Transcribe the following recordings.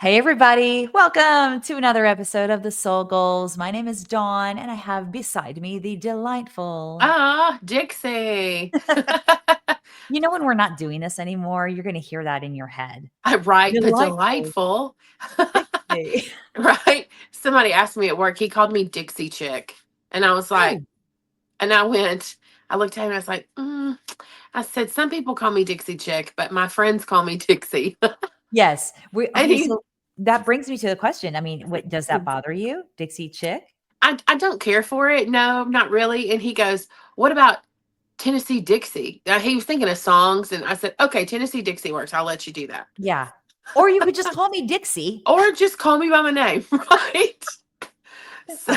Hey, everybody. Welcome to another episode of the Soul Goals. My name is Dawn, and I have beside me the delightful. Dixie. When we're not doing this anymore, you're going to hear that in your head. Right, the Delightful delightful. Dixie. Right? Somebody asked me at work, he called me Dixie Chick. And I was like, Oh, and I looked at him and I was like, I said, some people call me Dixie Chick, but my friends call me Dixie. yes. And Okay. he, So that brings me to the question. I mean, what does that bother you, Dixie Chick? I don't care for it. No, not really. And he goes, what about Tennessee Dixie? He was thinking of songs. And I said, okay, Tennessee Dixie works. I'll let you do that. Yeah. Or you could just call me Dixie. Or just call me by my name, right? It's So,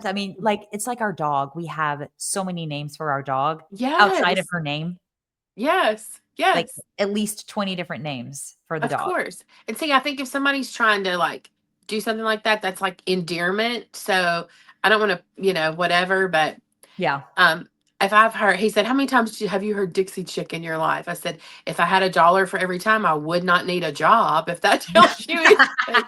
funny. Like it's like our dog. We have so many names for our dog outside of yes, her name. yes, Like, yes, at least 20 different names for the of dog. course. And see, I think if somebody's trying to like do something like that, that's like endearment. So I don't want to, whatever. But Yeah. um, if I've heard, he said, how many times have you heard Dixie Chick in your life? I said, if I had $1 for every time, I would not need a job. If that tells you anything, I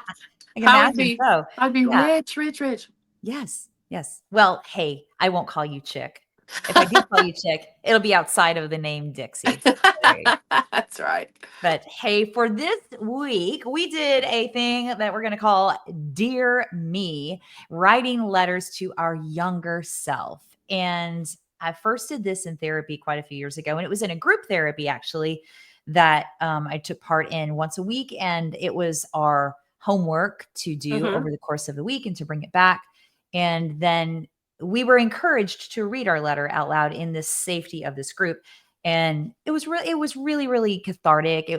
can I would imagine be, so. I'd be Yeah. rich, rich, rich. Yes. Yes. Well, hey, I won't call you Chick. If I do call you Chick, it'll be outside of the name Dixie. There you go. That's right. But hey, for this week, we did a thing that we're going to call Dear Me, writing letters to our younger self. And I first did this in therapy quite a few years ago. And it was in a group therapy, actually, that I took part in once a week. And it was our homework to do Hmm. over the course of the week and to bring it back. And then we were encouraged to read our letter out loud in this safety of this group, and it was really cathartic.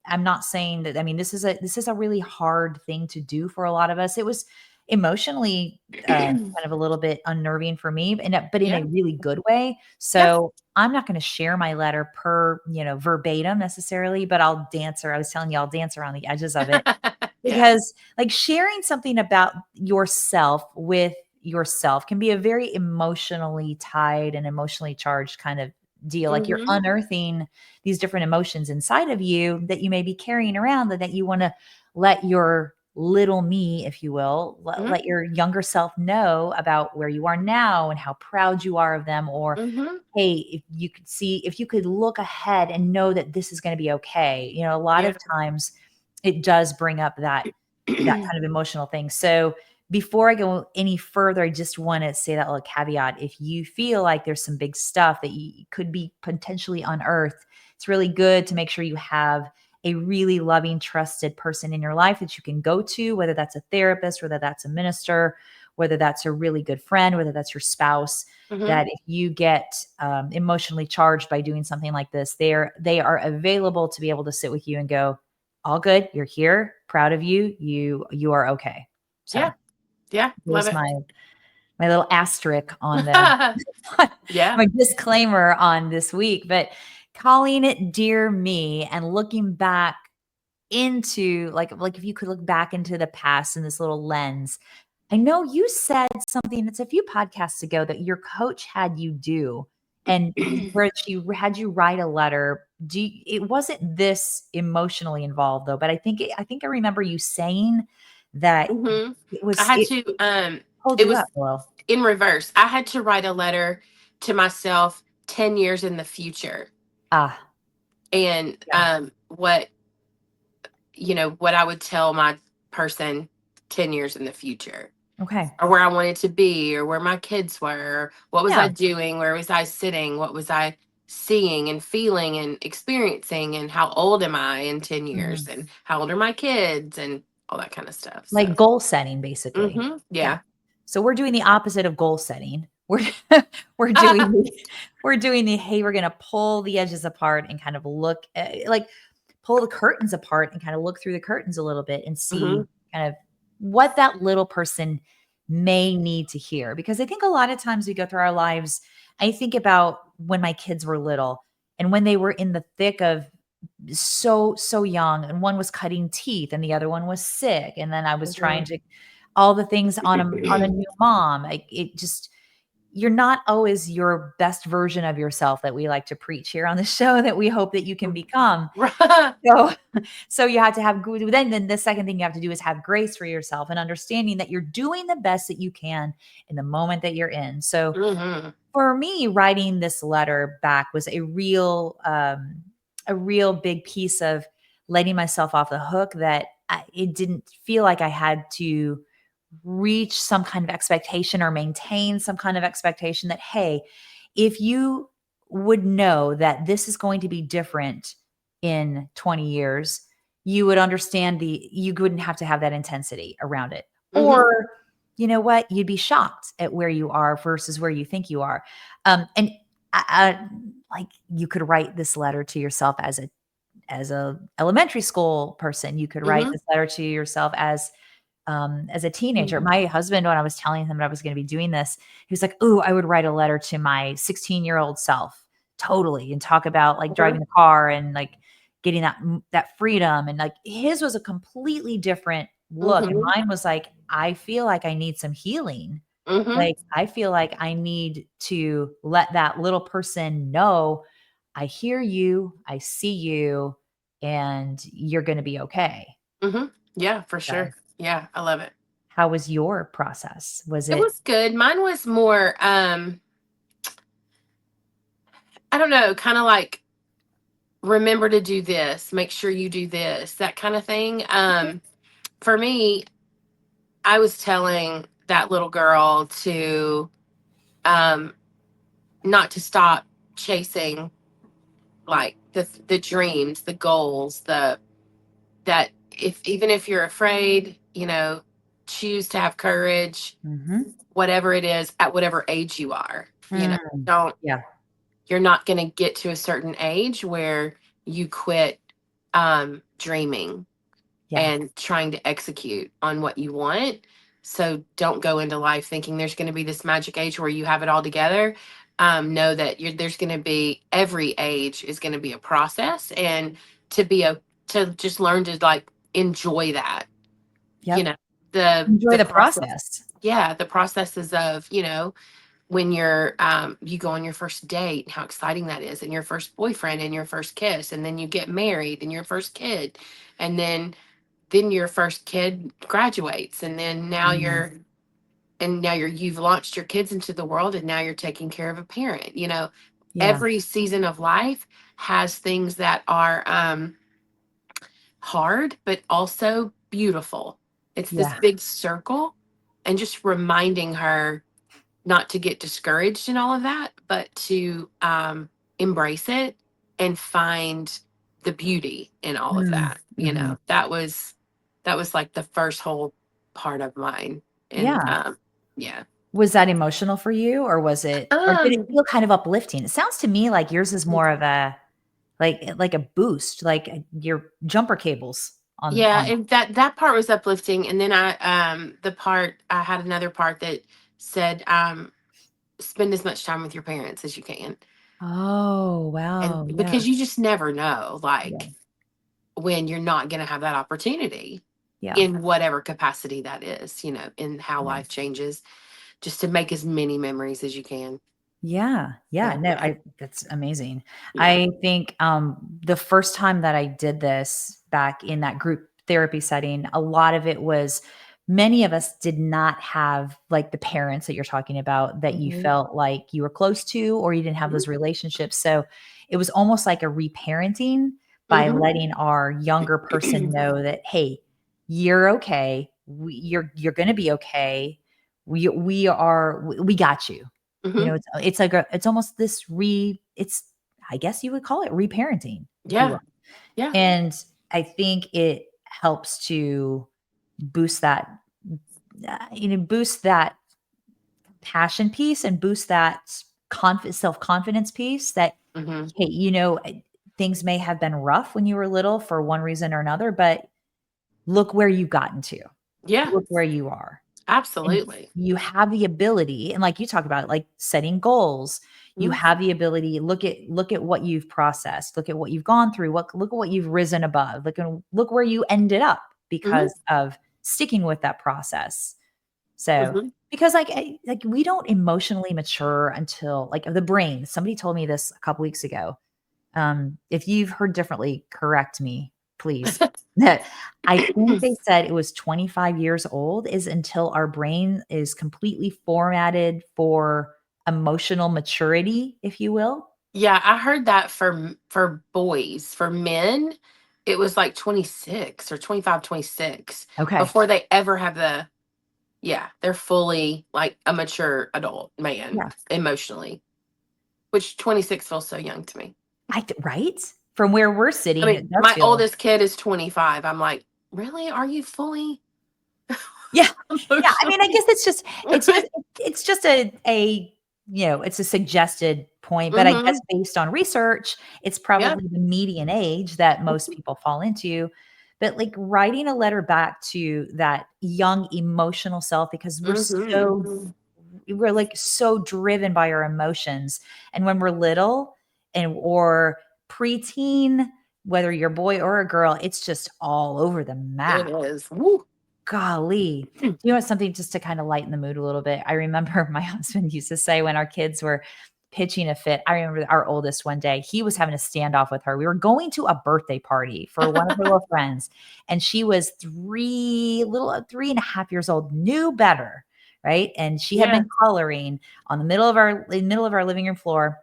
I'm not saying that, I mean, this is a really hard thing to do for a lot of us. It was emotionally kind of a little bit unnerving for me, but in a Yeah. really good way. Yeah. So I'm not going to share my letter per verbatim necessarily, but I was telling you, I'll dance around the edges of it, Yeah. because like sharing something about yourself with yourself can be a very emotionally tied and emotionally charged kind of deal. Like, you're Hmm. unearthing these different emotions inside of you that you may be carrying around, that you want to let your little me, if you will, Hmm. let your younger self know about where you are now and how proud you are of them. Or, Hmm. hey, if you could look ahead and know that this is going to be okay. A lot Yeah. of times it does bring up that kind of emotional thing. So before I go any further, I just want to say that little caveat. If you feel like there's some big stuff that you could be potentially unearthed, it's really good to make sure you have a really loving, trusted person in your life that you can go to, whether that's a therapist, whether that's a minister, whether that's a really good friend, whether that's your spouse. Hmm. That if you get emotionally charged by doing something like this, they are available to be able to sit with you and go, all good, you're here, proud of you, you are okay. So Yeah. Yeah. Love there's it. my little asterisk on the Yeah. my disclaimer on this week. But calling it Dear Me and looking back into, like if you could look back into the past in this little lens. I know you said something that's a few podcasts ago that your coach had you do, and where she had you write a letter. It wasn't this emotionally involved though, but I think I remember you saying that Hmm. I had it to, pulled it you was up. Well, in reverse. I had to write a letter to myself 10 years in the future. ah, And yeah, what I would tell my person 10 years in the future, okay, or where I wanted to be, or where my kids were, or what was yeah, I doing, where was I sitting, what was I seeing and feeling and experiencing, and how old am I in 10 mhm. years, and how old are my kids, and all that kind of stuff. So, Like goal setting, basically. Yeah. yeah. So we're doing the opposite of goal setting. We're doing the, hey, we're gonna pull the edges apart and kind of look like pull the curtains apart and kind of look through the curtains a little bit and see Hmm. kind of what that little person may need to hear. Because I think a lot of times we go through our lives, I think about when my kids were little and when they were in the thick of so young, and one was cutting teeth and the other one was sick, and then I was trying Hmm. to all the things on a new mom. It just, you're not always your best version of yourself that we like to preach here on the show that we hope that you can become. Right. So, so you have to have good. Then the second thing you have to do is have grace for yourself and understanding that you're doing the best that you can in the moment that you're in. So Hmm. for me, writing this letter back was a real big piece of letting myself off the hook. That it didn't feel like I had to reach some kind of expectation or maintain some kind of expectation that, hey, if you would know that this is going to be different in 20 years, you would understand you wouldn't have to have that intensity around it. Hmm. Or, you know what, you'd be shocked at where you are versus where you think you are. And like you could write this letter to yourself as a elementary school person. You could write Hmm. this letter to yourself as a teenager. My husband, when I was telling him that I was going to be doing this, he was like, "Ooh, I would write a letter to my 16-year-old self, totally, and talk about like Hmm. driving the car and like getting that freedom." And like his was a completely different look, and Hmm. mine was like, "I feel like I need some healing. Hmm. Like I feel like I need to let that little person know, I hear you, I see you, and you're going to be okay." Hmm. Yeah, for So, sure. Yeah, I love it. how was your process? Was It it was good. Mine was more, I don't know, kind of like remember to do this, make sure you do this, that kind of thing. okay? For me, I was telling that little girl to, um, not to stop chasing like the dreams, the goals, the that if even if you're afraid, choose to have courage, Mhm. whatever it is, at whatever age you are. Mm. Don't Yeah, You're not going to get to a certain age where you quit dreaming yeah, and trying to execute on what you want. So don't go into life thinking there's going to be this magic age where you have it all together. Know that there's going to be, every age is going to be a process, and to be a to just learn to like enjoy that. You yep. know the Enjoy the process. process. Yeah, the processes of when you go on your first date, how exciting that is, and your first boyfriend and your first kiss, and then you get married and your first kid, and then your first kid graduates, and then Mhm. you've launched your kids into the world, and now you're taking care of a parent. Yeah, Every season of life has things that are hard but also beautiful. It's this yeah. big circle, and just reminding her not to get discouraged in all of that, but to embrace it and find the beauty in all of Mm, that. mhm. That was like the first whole part of mine. And Yeah. yeah. Was that emotional for you, or did it Um, feel kind of uplifting? It sounds to me like yours is more of a like a boost, like, your jumper cables yeah, on and that part was uplifting. And then I had another part that said, spend as much time with your parents as you can. Oh, And wow, yeah, because you just never know, yeah, like, when you're not going to have that opportunity yeah, in whatever capacity that is, in how yeah. life changes, just to make as many memories as you can. Yeah, yeah, So, no, yeah. I that's amazing. Yeah. I think, the first time that I did this back in that group therapy setting, a lot of it was many of us did not have, like, the parents that you're talking about that you Hmm. felt like you were close to or you didn't have Hmm. those relationships, so it was almost like a reparenting by Hmm. letting our younger person know that, "Hey, you're okay. You're gonna be okay. We got you." You know, Hmm. it's like it's almost this it's I guess you would call it reparenting, if you will. Yeah. Yeah. And I think it helps to boost that, boost that passion piece and boost that self-confidence piece that, Hmm. hey, things may have been rough when you were little for one reason or another, but look where you've gotten to. Yeah. Look where you are. And Absolutely. you have the ability, and like you talk about, like setting goals, you Mhm. have the ability, look at what you've processed, look at what you've gone through, look at what you've risen above, look where you ended up Mhm. because of sticking with that process. So Mhm. Because like we don't emotionally mature until like the brain. Somebody told me this a couple weeks ago. If you've heard differently, correct me, please. That I think they said it was 25 years old is until our brain is completely formatted for emotional maturity, if you will. Yeah, I heard that for boys. For men, it was like 26 or 25, 26 Okay. before they ever have the, yeah, they're fully like a mature adult man Yeah. emotionally, which 26 feels so young to me. Right? From where we're I sitting, mean, it does my feel. oldest kid is 25. I'm like, really? Are you fully Yeah. Yeah, I mean, I emotionally? guess it's just a, it's a suggested point, but I guess Hmm. based on research, it's Yeah. probably the median age that most people fall into. But, like, writing a letter back to that young emotional self because Hmm. we're, like, so driven by our emotions, and when we're little or preteen, whether you're a boy or a girl, it's just all over the It map. is. Woo. Golly. Do you want something just to kinda lighten the mood a little bit? I remember my husband used to say when our kids were pitching a fit, I remember our oldest one day, he was having a standoff with her. We were going to a birthday party for one of her little friends, and she was 3.5 years old, knew better, right? And she had Yeah. been coloring on the middle of our living room floor.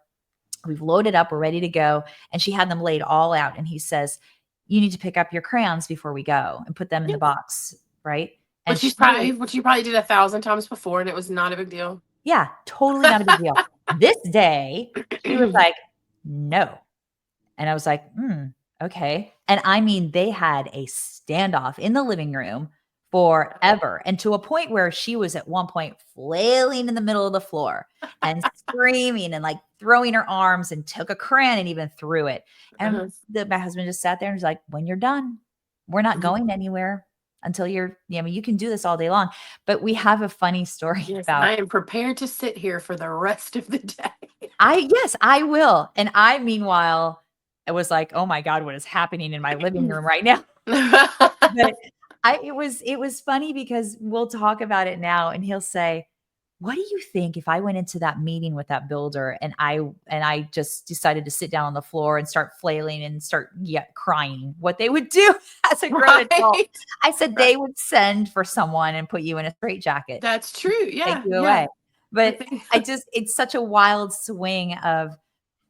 We've loaded up, we're ready to go, and she had them laid all out, and he says, "You need to pick up your crayons before we go and put them in the Yeah. box," right? And she was Which you probably did 1,000 times before, and it was not a big deal. yeah, totally not a big deal. This day, she was like, "No." And I was like, okay." And I mean, they had a standoff in the living room forever, and to a point where she was at one point flailing in the middle of the floor and screaming and like throwing her arms and took a crayon and even threw it. And Uh-huh. my husband just sat there and was like, "When you're done, we're not Mhm. going anywhere until I mean, you can do this all day long." But we have a funny story Yes, about I am prepared to sit here for the rest of the day. yes, I will. And I, meanwhile, I was like, "Oh my god, what is happening in my living room right now?" But it was funny because we'll talk about it now and he'll say, "What do you think if I went into that meeting with that builder and I just decided to sit down on the floor and start flailing and start crying, what they would do as a grown adult?" Right? I said, Right. "They would send for someone and put you in a straitjacket, That's true. take Yeah, you yeah. away." The But thing. it's such a wild swing of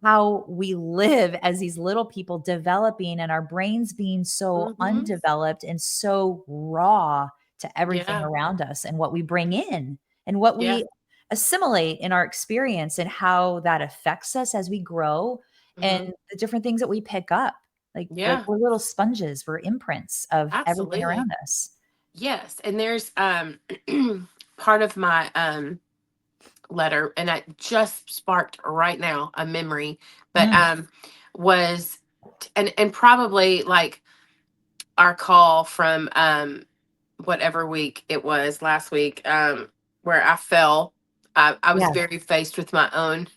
how we live as these little people developing and our brains being so Mhm. undeveloped and so raw to everything Yeah, around us and what we bring in and what yeah. we assimilate in our experience and how that affects us as we grow and Mhm. the different things that we pick up. Like Yeah, we're little sponges, we're imprints of everything absolutely. around us. Yes, and there's, part of my, letter, and it just sparked right now a memory, but, Mm, was and probably, like, our call from, whatever week it was last week, where I fell. I was yes. very faced with my own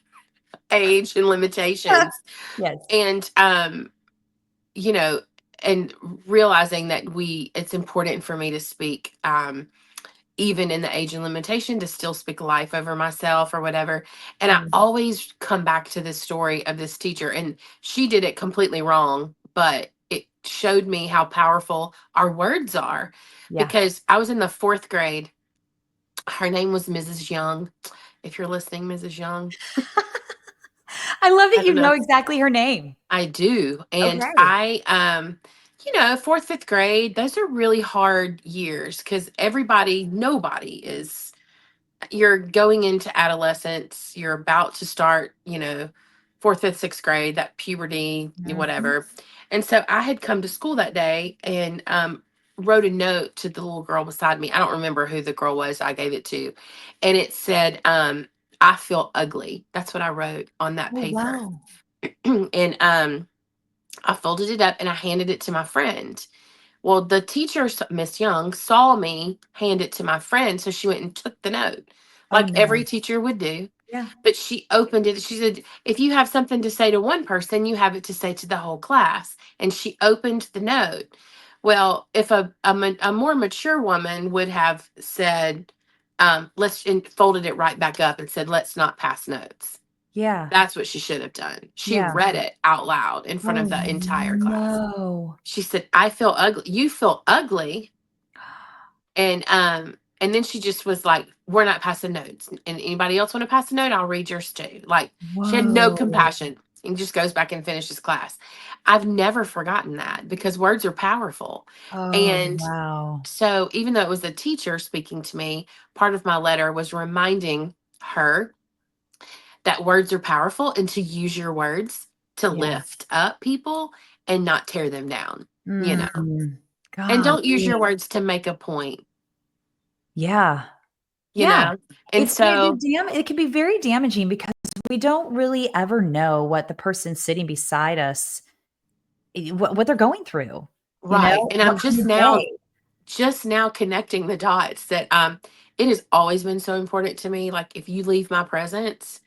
age and limitations, Yes. and you know, and realizing that it's important for me to speak, even in the age and limitation, to still speak life over myself or whatever. And I Mm, always come back to this story of this teacher, and she did it completely wrong, but it showed me how powerful our words are. yeah. Because I was in the fourth grade. Her name was Mrs. Young. If you're listening, Mrs. Young, I love that I you don't know know. exactly her name. I do. And Okay. fourth, fifth grade, those are really hard years because nobody is, you're going into adolescence, you're about to start, fourth, fifth, sixth grade, that puberty, Mhm. whatever. And so I had come to school that day and wrote a note to the little girl beside me. I don't remember who the girl was I gave it to. And it said, I feel ugly. That's what I wrote on that Oh, paper. wow. And I folded it up and I handed it to my friend. Well, the teacher, Miss Young, saw me hand it to my friend, so she went and took the note, Oh, like every no. teacher would do. Yeah. But she opened it. She said, "If you have something to say to one person, you have it to say to the whole class." And she opened the note. Well, if a more mature woman would have said, let's and folded it right back up and said, let's not pass notes. Yeah. That's what she should have done. She Yeah. read it out loud in front of Oh, the entire class. no. She said, I feel ugly. You feel ugly. And then she just was like, we're not passing notes. And anybody else want to pass a note? I'll read yours too. Like, she had no Whoa. compassion and just goes back and finishes class. I've never forgotten that because words are powerful. Oh, And wow. so even though it was the teacher speaking to me, part of my letter was reminding her that words are powerful and to use your words to Yeah. lift up people and not tear them down, you know. Mm. And don't use Golly. your words to make a point, Yeah. you Yeah. know. And so, It can be very damaging because we don't really ever know what the person sitting beside us, what they're going through, right. And what I'm kind just of now day. just now connecting the dots that it has always been so important to me, like if you leave my presence,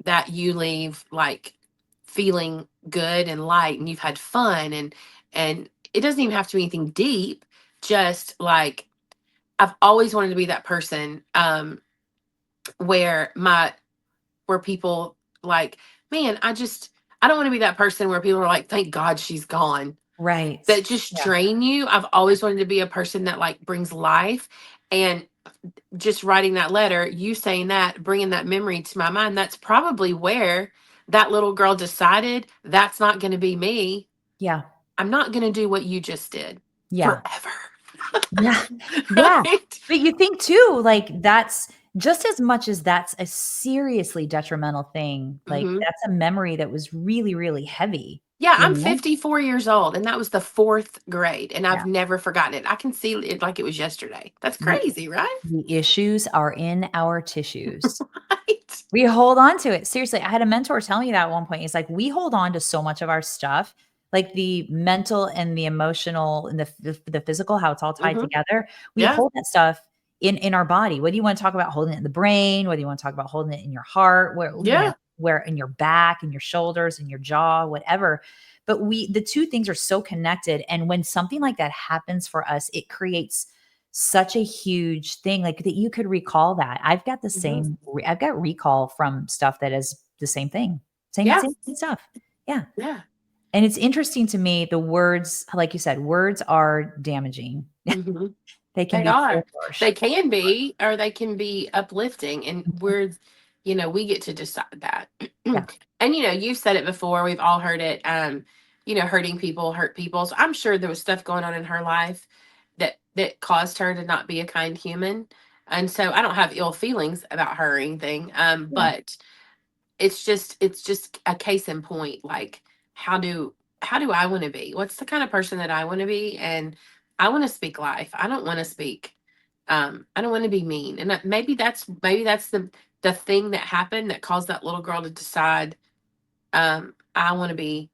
that you leave like feeling good and light and you've had fun, and it doesn't even have to be anything deep, just like I've always wanted to be that person, where my where people like, man, I don't want to be that person where people are like, thank God she's gone, Right. that just Yeah. drain you. I've always wanted to be a person that like brings life. And just writing that letter, you saying that, bringing that memory to my mind, that's probably where that little girl decided that's not going to be me. Yeah. I'm not going to do what you just did Yeah. forever. Yeah. Yeah. Right? But you think too, like that's just as much as that's a seriously detrimental thing, like Hmm. that's a memory that was really, really heavy, Yeah, you I'm know? 54 years old, and that was the fourth grade, and Yeah. I've never forgotten it. I can see it like it was yesterday. That's The crazy, right? the issues are in our tissues. Right. We hold on to it. Seriously, I had a mentor tell me that at one point. He's like, "We hold on to so much of our stuff, like the mental and the emotional and the physical, how it's all tied Hmm. together. We Yeah. hold that stuff in our body. Whether you want to talk about holding it in the brain, whether you want to talk about holding it in your heart, Yeah. where in your back and your shoulders and your jaw, whatever. But the two things are so connected. And when something like that happens for us, it creates such a huge thing, like, that you could recall that. Hmm. I've got recall from stuff that is the same thing. Yeah. Same stuff. Yeah. Yeah. And it's interesting to me, the words, like you said, words are damaging. Hmm. They can They be so are. harsh. They can be, or they can be uplifting. And Mhm. we get to decide that. Yeah. And you've said it before. We've all heard it. Hurting people hurt people. So I'm sure there was stuff going on in her life that caused her to not be a kind human. And so I don't have ill feelings about her or anything. Yeah. But it's just a case in point, like how do I want to be, what's the kind of person that I want to be, and I want to speak life. I don't want to speak, I don't want to be mean. And maybe that's the thing that happened that caused that little girl to decide, I want to be,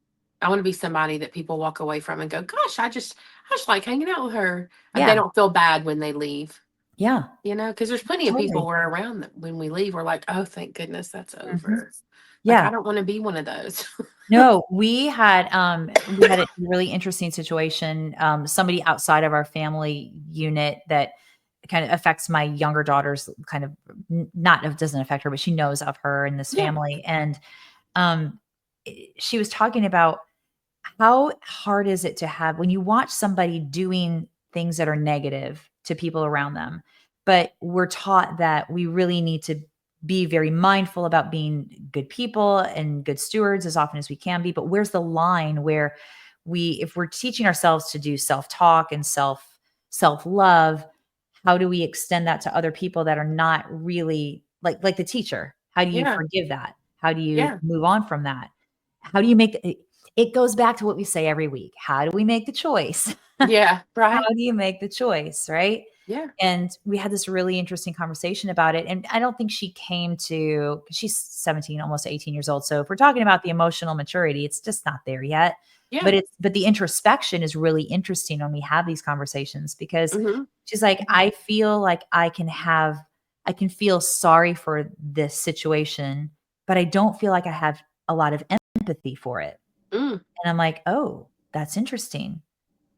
somebody that people walk away from and go, gosh, I just like hanging out with her, and they Yeah. don't feel bad when they leave, Yeah. because there's plenty of people Totally. we're around that when we leave, we're like, oh, thank goodness that's Mhm. over. Like, I Yeah. don't want to be one of those. No, we had a really interesting situation, somebody outside of our family unit that kind of affects my younger daughter's kind of not it doesn't affect her, but she knows of her in this Yeah. family. And she was talking about how hard is it to have when you watch somebody doing things that are negative to people around them, but we're taught that we really need to be very mindful about being good people and good stewards as often as we can be. But where's the line where if we're teaching ourselves to do self-talk and self-love, how do we extend that to other people that are not really like the teacher? How do you Yeah. forgive that? How do you Yeah. move on from that? How do you make it goes back to what we say every week. How do we make the choice? Yeah. How Right. do you make the choice, right? Yeah. And we had this really interesting conversation about it, and I don't think she came to 'cause she's 17, almost 18 years old, so if we're talking about the emotional maturity, it's just not there yet. Yeah. But the introspection is really interesting when we have these conversations because Hmm. she's like, "I feel like I can feel sorry for this situation, but I don't feel like I have a lot of empathy for it." Mm. And I'm like, "Oh, that's interesting."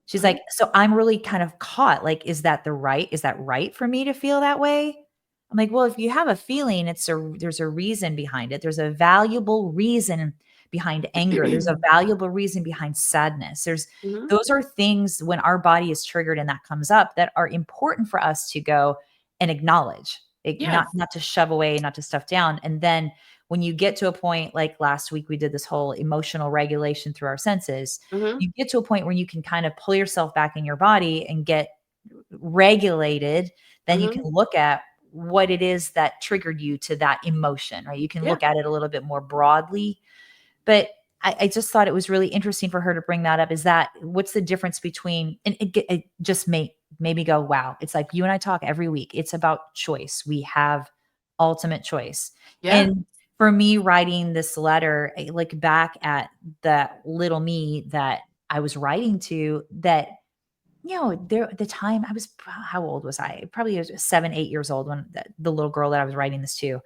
She's like, Right. "So I'm really kind of caught, like, is that right for me to feel that way?" I'm like, well, if you have a feeling, there's a reason behind it. There's a valuable reason behind anger. There's a valuable reason behind sadness. Mhm. Those are things when our body is triggered and that comes up that are important for us to go and acknowledge. Yeah. Not to shove away, not to stuff down. And then when you get to a point like last week, we did this whole emotional regulation through our senses. Mhm. You get to a point where you can kind of pull yourself back in your body and get regulated, then you can Mhm. look at what it is that triggered you to that emotion, right? You can Yeah. look at it a little bit more broadly. But I just thought it was really interesting for her to bring that up. Is that what's the difference between, and it just made me go, wow, it's like you and I talk every week. It's about choice. We have ultimate choice. Yeah. And for me, writing this letter, I look back at that little me that I was writing to, that there at the time I was, how old was I? Probably was 7, 8 years old when the little girl that I was writing this to.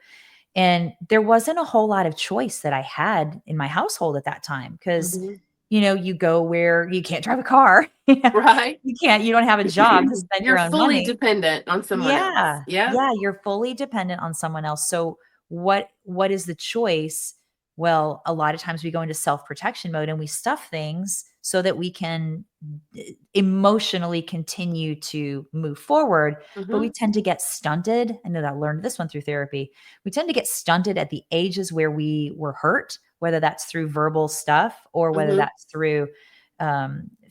And there wasn't a whole lot of choice that I had in my household at that time because, Mhm. you go where you can't drive a car. Right. You don't have a job to spend You're your own fully money. dependent on someone else. Yeah. Yeah. Yeah, you're fully dependent on someone else. So what is the choice? Well, a lot of times we go into self-protection mode and we stuff things so that we can emotionally continue to move forward, but we Mhm. tend to get stunted. I know that I learned this one through therapy. We tend to get stunted at the ages where we were hurt, whether that's through verbal stuff or whether Mhm. that's through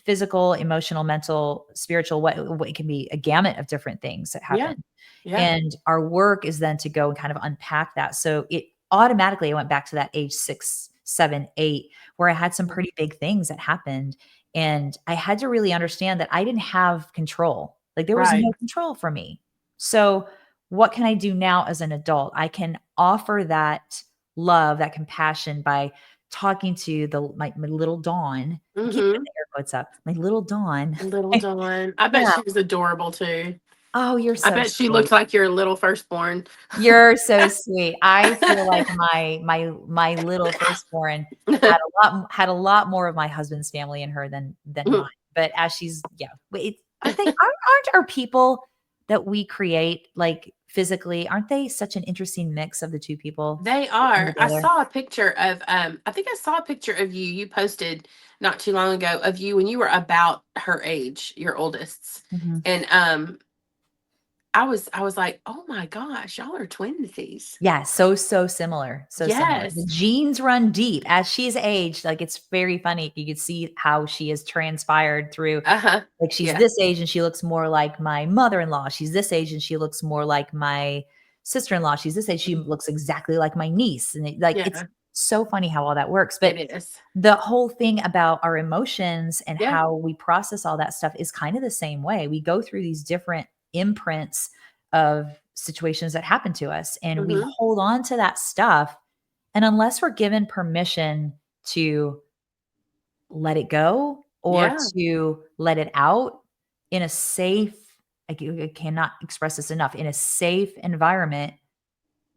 physical, emotional, mental, spiritual, what it can be a gamut of different things that Yeah. happen. Yeah. And our work is then to go and kind of unpack that. So it automatically, I went back to that age 6, 7, 8, where I had some pretty big things that happened. And I had to really understand that I didn't have control. Like there was Right. no control for me. So what can I do now as an adult? I can offer that love, that compassion by talking to my little Dawn. I keep putting Mhm. the air quotes up. My little Dawn. Little Dawn. I bet Yeah. she was adorable too. Oh, you're I so bet she sweet. looked like your little firstborn. You're so sweet. I feel like my little firstborn had a lot more of my husband's family in her than mine. But as she's yeah, but it's aren't our people that we create like physically, aren't they such an interesting mix of the two people They that come are. I together? saw a picture of I think I saw a picture of you you posted not too long ago of you when you were about her age, your oldest's. Mhm. And I was like, "Oh my gosh, y'all are twinsies." Yeah, so similar, so similar. The Yes. genes run deep. As she's aged, like, it's very funny. You could see how she has transpired through Uh-huh. like, she's Yeah. this age and she looks more like my mother-in-law. She's this age and she looks more like my sister-in-law. She's this age, she Mhm. looks exactly like my niece, and it's Yeah, so funny how all that works, but it is. the whole thing about our emotions and Yeah. how we process all that stuff is kind of the same way. We go through these different imprints of situations that happen to us and we Mhm. hold on to that stuff. And unless we're given permission to let it go or Yeah. to let it out in a safe, I cannot express this enough, in a safe environment,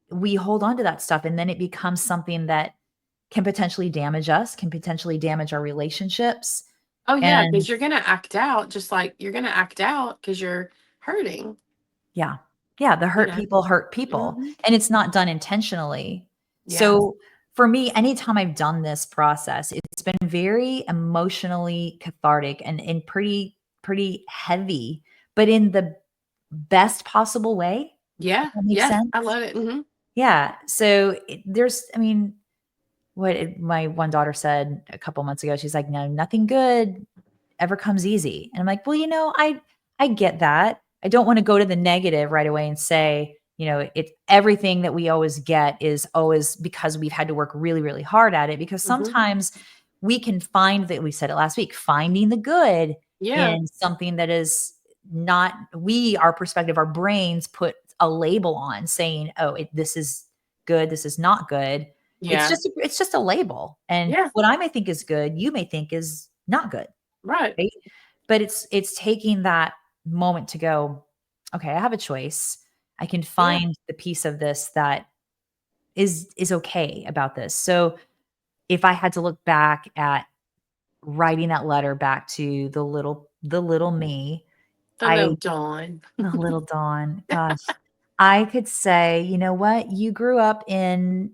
we hold on to that stuff and then it becomes something that can potentially damage us, can potentially damage our relationships. Oh yeah, And because you're gonna act out just like you're gonna act out because you're hurting, yeah. Yeah, the you know. hurt people, Mhm. and it's not done intentionally. Yeah. So, for me, anytime I've done this process, it's been very emotionally cathartic and pretty heavy, but in the best possible way, if Yeah. that makes Yeah. sense. I love it. Mhm. Yeah, so there's I mean, my one daughter said a couple months ago, she's like, "No, nothing good ever comes easy." And I'm like, "Well, I get that. I don't want to go to the negative right away and say, it's everything that we always get is always because we've had to work really, really hard at it because Mhm. sometimes we can find that we said it last week, finding the good Yeah. in something that is not our perspective, our brains put a label on saying, "Oh, this is good, this is not good." Yeah. It's just a label. And Yeah. what I may think is good, you may think is not good. Right. Right? But it's taking that moment to go, "Okay, I have a choice. I can Yeah. find the piece of this that is okay about this." So, if I had to look back at writing that letter back to the little me, The I little Dawn. the little Dawn, gosh. I could say, you know what? You grew up in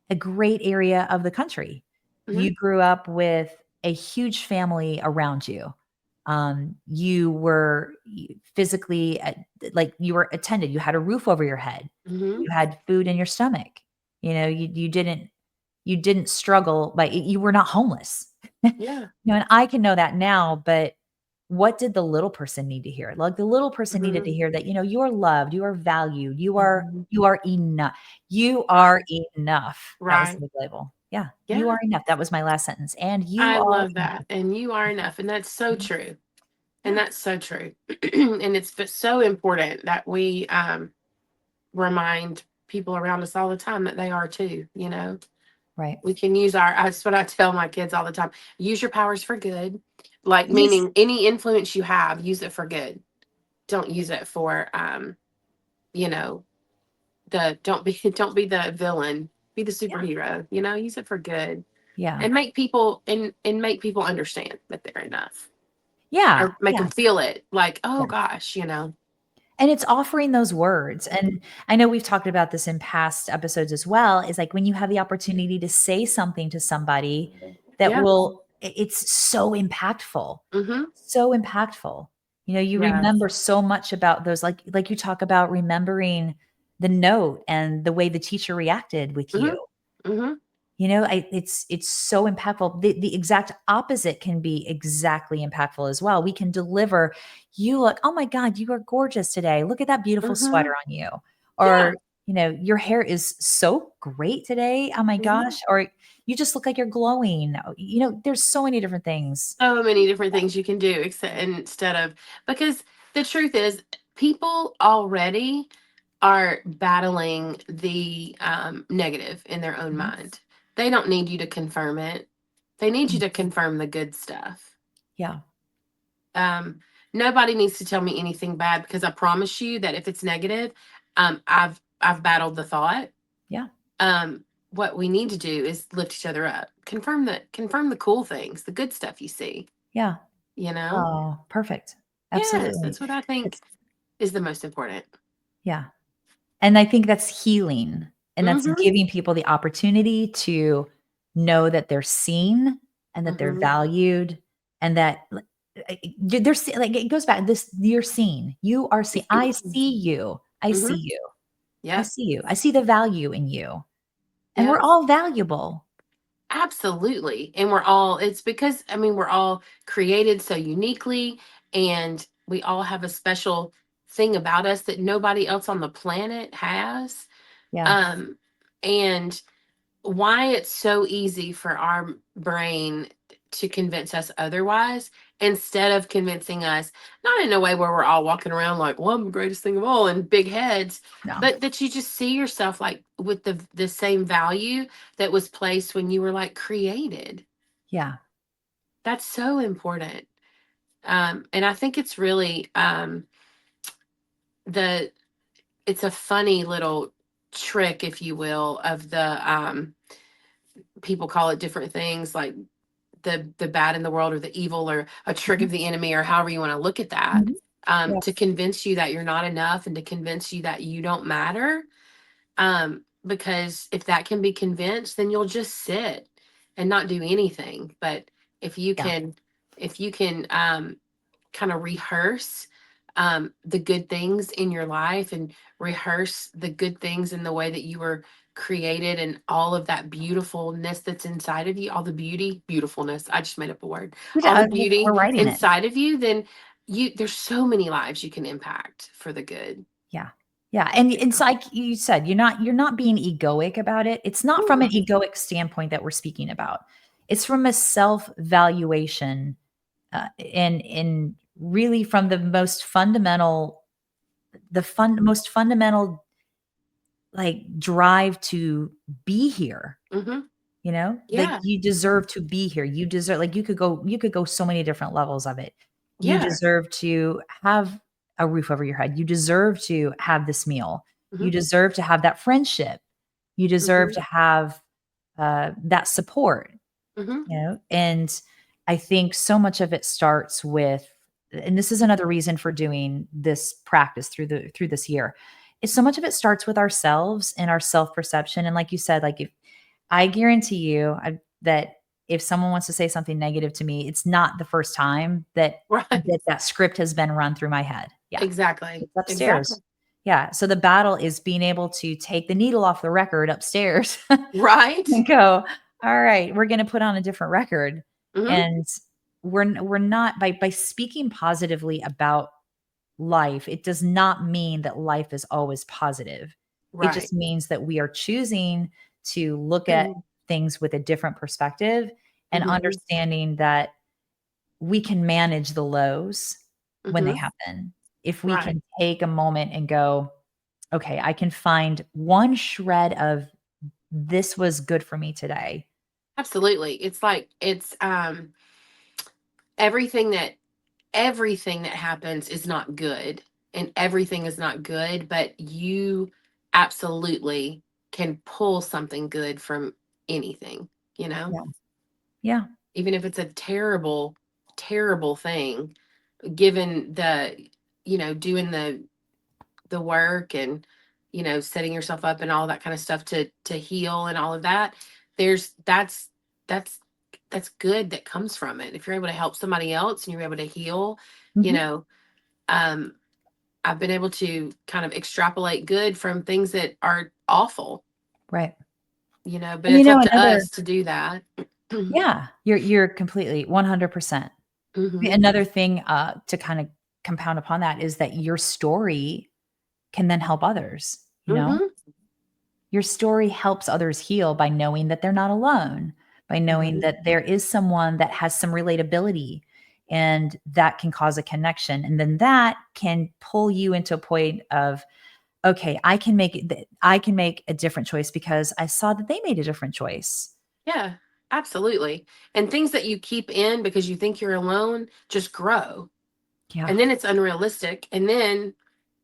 a great area of the country. Mhm. You grew up with a huge family around you. You were physically, like you were attended. You had a roof over your head. Mhm. You had food in your stomach. You didn't struggle, like you were not homeless. Yeah. And I can know that now, but what did the little person need to hear? Like the little person needed to Mhm. hear that, you are loved, you are valued, Mhm. you are enough. You are Right. enough. That was Right. the big label. Yeah, you Yeah. are enough. That was my last sentence. And you I are love enough. that. And you are enough. And that's so Mhm. true. And Yeah, that's so true. And it's so important that we remind people around us all the time that they are too, you know. right. We can use that's what I tell my kids all the time. Use your powers for good. Like Yes. meaning any influence you have, use it for good. Don't use it for you know, the don't be the villain. Be the Yeah. superhero, you know, use it for good. Yeah. And make people and make people understand that they're enough. Yeah. Or make Yeah. them feel it like, oh Yeah. gosh, you know. And it's offering those words. And I know we've talked about this in past episodes as well, is like when you have the opportunity to say something to somebody that Yeah. will, it's so impactful. Mm-hmm. So impactful. You Yes. remember so much about those, like you talk about remembering the note and the way the teacher reacted with Mm-hmm. you. Mm-hmm. It's so impactful. The exact opposite can be exactly impactful as well. We can deliver, "You look, oh my god, you are gorgeous today. Look at that beautiful Mm-hmm. sweater on you." Yeah. Or, "Your hair is so great today. Oh my Mm-hmm. gosh." Or, "You just look like you're glowing." There's so many different things. So many different things you can do instead of, because the truth is people already are battling the negative in their own Mhm. mind. They don't need you to confirm it. They need you Mm. to confirm the good stuff. Yeah. um, Nobody needs to tell me anything bad, because I promise you that if it's negative, I've battled the thought. Yeah. What we need to do is lift each other up, confirm the cool things, the good stuff you see, Yeah. you know. Oh, perfect. Yes, Absolutely. that's what I think It's is the most important. yeah. And I think that's healing, and that's Mm-hmm. giving people the opportunity to know that they're seen and that they're Mm-hmm. valued and that they're like it goes back this you're seen. You are seen. I see you. I Mm-hmm. see you. I Yep. see you. I see the value in you. And we're Yep. all valuable. Absolutely. And we're all, it's because, I mean, we're all created so uniquely, and we all have a special thing about us that nobody else on the planet has. Yeah. Um, and why it's so easy for our brain to convince us otherwise, instead of convincing us, not in a way where we're all walking around like, well, I'm the greatest thing of all and big heads, No. but that you just see yourself like with the same value that was placed when you were like created. Yeah. That's so important. And I think it's really the it's a funny little trick, if you will, of the people call it different things, like the bad in the world, or the evil, or a trick Mhm. of the enemy, or however you want to look at that, Mhm. to Yes. convince you that you're not enough, and to convince you that you don't matter. Because if that can be convinced, then you'll just sit and not do anything. But if you Yeah. can, if you can kind of rehearse the good things in your life, and rehearse the good things in the way that you were created, and all of that beautifulness that's inside of you, all the beautifulness, I just made up a word, all the We're beauty writing it. inside of you, then there's so many lives you can impact for the good. Yeah. Yeah, and it's like you said, you're not being egoic about it. It's not from an Mm, egoic standpoint that we're speaking about. It's from a self-valuation, and really from the most fundamental most fundamental, like, drive to be here. mm-hmm. Like, Yeah. you deserve to be here. You deserve, like, you could go so many different levels of it. You Yeah. deserve to have a roof over your head. You deserve to have this meal. Mm-hmm. You deserve to have that friendship. You deserve Mm-hmm. to have, that support, Mm-hmm. and I think so much of it starts with, and this is another reason for doing this practice through this year, so much of it starts with ourselves and our self-perception, and like you said, like, if I guarantee you that if someone wants to say something negative to me, it's not the first time that Right. that script has been run through my head. Yeah. Exactly. It's upstairs. Exactly. Yeah, so the battle is being able to take the needle off the record upstairs Right. and go, "All right, we're gonna put on a different record." Hmm. And we're not by speaking positively about life, it does not mean that life is always positive. It Right. just means that we are choosing to look at Hmm. things with a different perspective and Hmm. understanding that we can manage the lows when they Hmm. happen. If we Right. can take a moment and go, "Okay, I can find one shred of this was good for me today." Absolutely. It's like it's everything that everything that happens is not good, and everything is not good, but you absolutely can pull something good from anything, you know? Yeah. Yeah. Even if it's a terrible, terrible thing, given doing the work and setting yourself up and all that kind of stuff to heal and all of that, there's that's that's good that comes from it. If you're able to help somebody else and you're able to heal, you Mhm. know, um I've been able to kind of extrapolate good from things that are awful, Right. but And it's up to us to do that. yeah, you're completely 100%. Mhm. Another thing, to kind of compound upon that is that your story can then help others, you know? Mhm. Your story helps others heal by knowing that they're not alone, by knowing Mhm. that there is someone that has some relatability, and that can cause a connection, and then that can pull you into a point of, "Okay, I can make a different choice because I saw that they made a different choice." Yeah, absolutely. And things that you keep in because you think you're alone just grow. Yeah. And then it's unrealistic. And then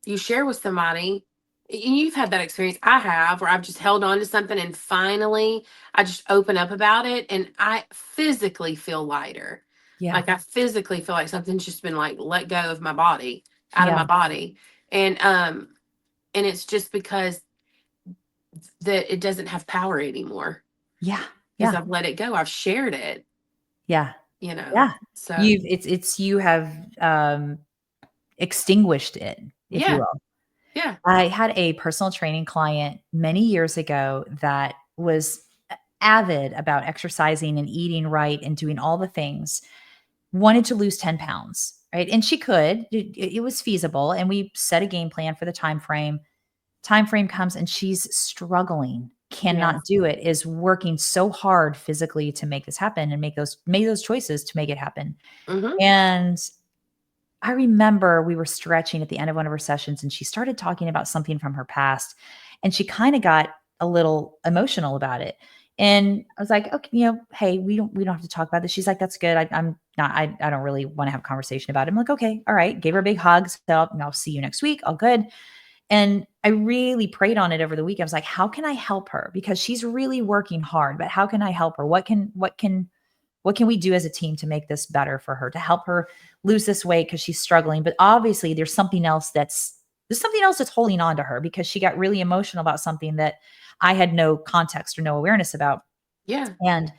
you share with somebody. You've had that experience. I have, where I've just held on to something and finally I just open up about it and I physically feel lighter. Yeah. Like I physically feel like something's just been like let go of my body, out of Yeah. my body. And it's just because that it doesn't have power anymore Yeah. because Yeah. I've let it go. I've shared it, Yeah. you know. Yeah. So You have, extinguished it, if you yeah, will. yeah. I had a personal training client many years ago that was avid about exercising and eating right and doing all the things, wanted to lose 10 pounds, right? And she could, it was feasible. And we set a game plan for the time frame. Time frame comes and she's struggling, Yeah. cannot do it, is working so hard physically to make this happen and make those choices to make it happen. Mhm. And I remember we were stretching at the end of one of her sessions and she started talking about something from her past, and she kind of got a little emotional about it. And I was like, "Okay, hey, we don't have to talk about this." She's like, "That's good. I'm not I don't really want to have a conversation about it." I'm like, "Okay, all right." Gave her a big hug. So I'll see you next week. All good. And I really prayed on it over the week. I was like, "How can I help her? Because she's really working hard, but how can I help her? What can we do as a team to make this better for her, to help her lose this weight because she's struggling?" But obviously there's something else that's holding on to her because she got really emotional about something that I had no context or no awareness about. Yeah. And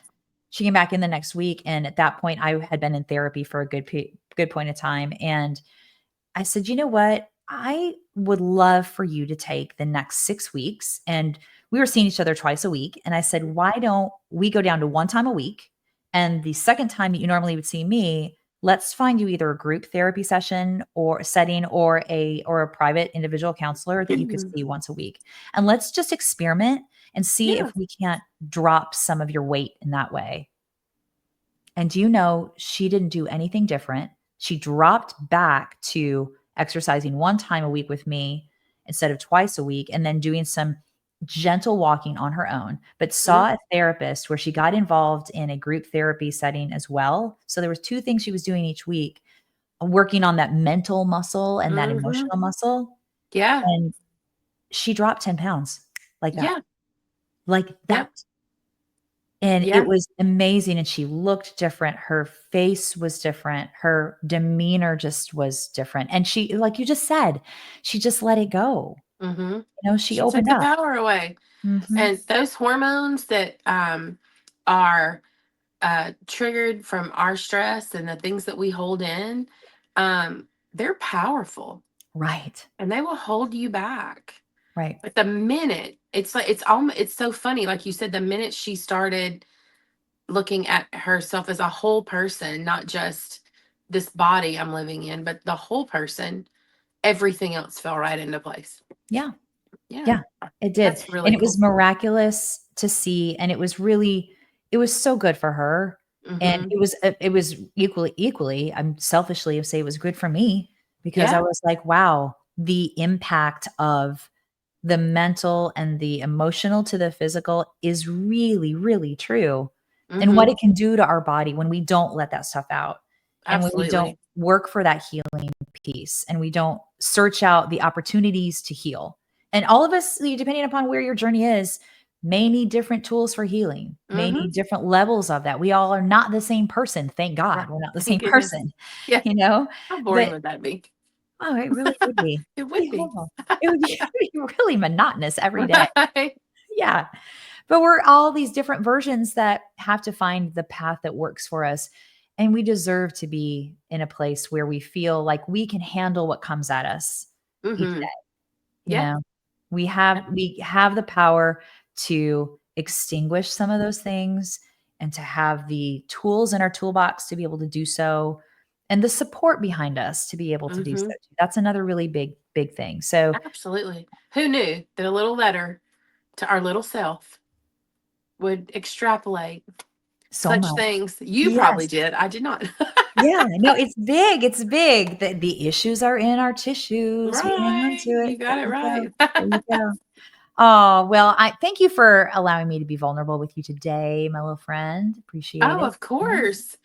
she came back in the next week, and at that point I had been in therapy for a good point of time, and I said, "You know what? I would love for you to take the next 6 weeks," and we were seeing each other twice a week, and I said, "Why don't we go down to 1 time a week, and the second time that you normally would see me, let's find you either a group therapy session or a setting or a private individual counselor that you could Mhm. see once a week. And let's just experiment and see if Yeah. we can't drop some of your weight in that way." And do you know she didn't do anything different? She dropped back to exercising 1 time a week with me instead of twice a week, and then doing some gentle walking on her own, but Mhm. saw a therapist where she got involved in a group therapy setting as well. So there was 2 things she was doing each week, working on that mental muscle and that Mhm. emotional muscle, Yeah. and she dropped 10 pounds like that. Yeah. Like Yep. that. And it Yeah. was amazing, and she looked different, her face was different, her demeanor just was different, and she, like you just said, she just let it go. Mm-hmm. She She took opened the up. power away. Mhm. And those hormones that are triggered from our stress and the things that we hold in, they're powerful Right. and they will hold you back. Right. But the minute it's like it's almost it's so funny, like you said, the minute she started looking at herself as a whole person, not just this body I'm living in, but the whole person, everything else fell right into place. Yeah. Yeah, Yeah, it did, that's and really it was cool. miraculous to see, and it was so good for her, and Mm-hmm. it was equally, I'm selfishly say it was good for me because I Yeah. was like, "Wow, the impact of the mental and the emotional to the physical is really, really true, and what Mm-hmm. it can do to our body when we don't let that stuff out, and when we don't Absolutely. work for that healing piece, and we don't search out the opportunities to heal." And all of us, depending upon where your journey is, may need different tools for healing, may Mm-hmm. need different levels of that. We all are not the same person. Thank Right. God we're not the Thank same goodness. person, Yeah. you know? How boring But would that be? oh, it really would be. It Be would be. horrible. It would be, it would be really monotonous every day. Right. Yeah. But we're all these different versions that have to find the path that works for us. And we deserve to be in a place where we feel like we can handle what comes at us each Mm-hmm. day. You Yeah. know, we have the power to extinguish some of those things and to have the tools in our toolbox to be able to do so and the support behind us to be able to do so Mm-hmm. too. That's another really big thing. So Absolutely. Who knew that a little letter to our little self would extrapolate so such much. things? You probably Yes. did. I did not. Yeah, no, it's big. It's big. The issues are in our tissues. We hang on Right. to it. You There got it you go. right. There you go. Oh, well, I thank you for allowing me to be vulnerable with you today, my little friend. Appreciate Oh, it. of Yeah. course. Of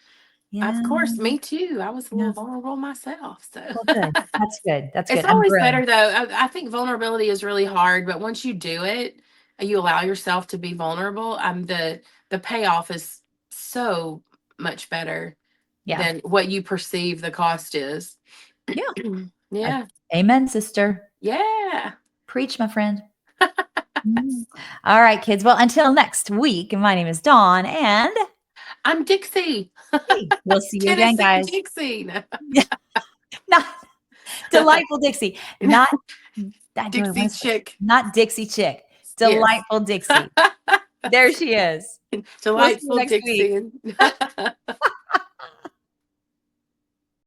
Yeah. course. Me too. I was a Yeah. little vulnerable myself. So Well, good. That's good. That's it's good. I'm always growing. better, though. I think vulnerability is really hard, but once you do it, you allow yourself to be vulnerable. The payoff is so much better Yeah. than what you perceive the cost is. Yeah. Uh, Yeah. Amen, sister. Yeah. Preach, my friend. Mm. All right, kids. Well, until next week, my name is Dawn, and I'm Dixie. hey, we'll see you again, Tennessee guys. Dixie. Not delightful Dixie, not that what Dixie is it? chick. Not Dixie chick. Yes. Delightful Dixie. There she is. We'll see you Delightful next week. Dixie.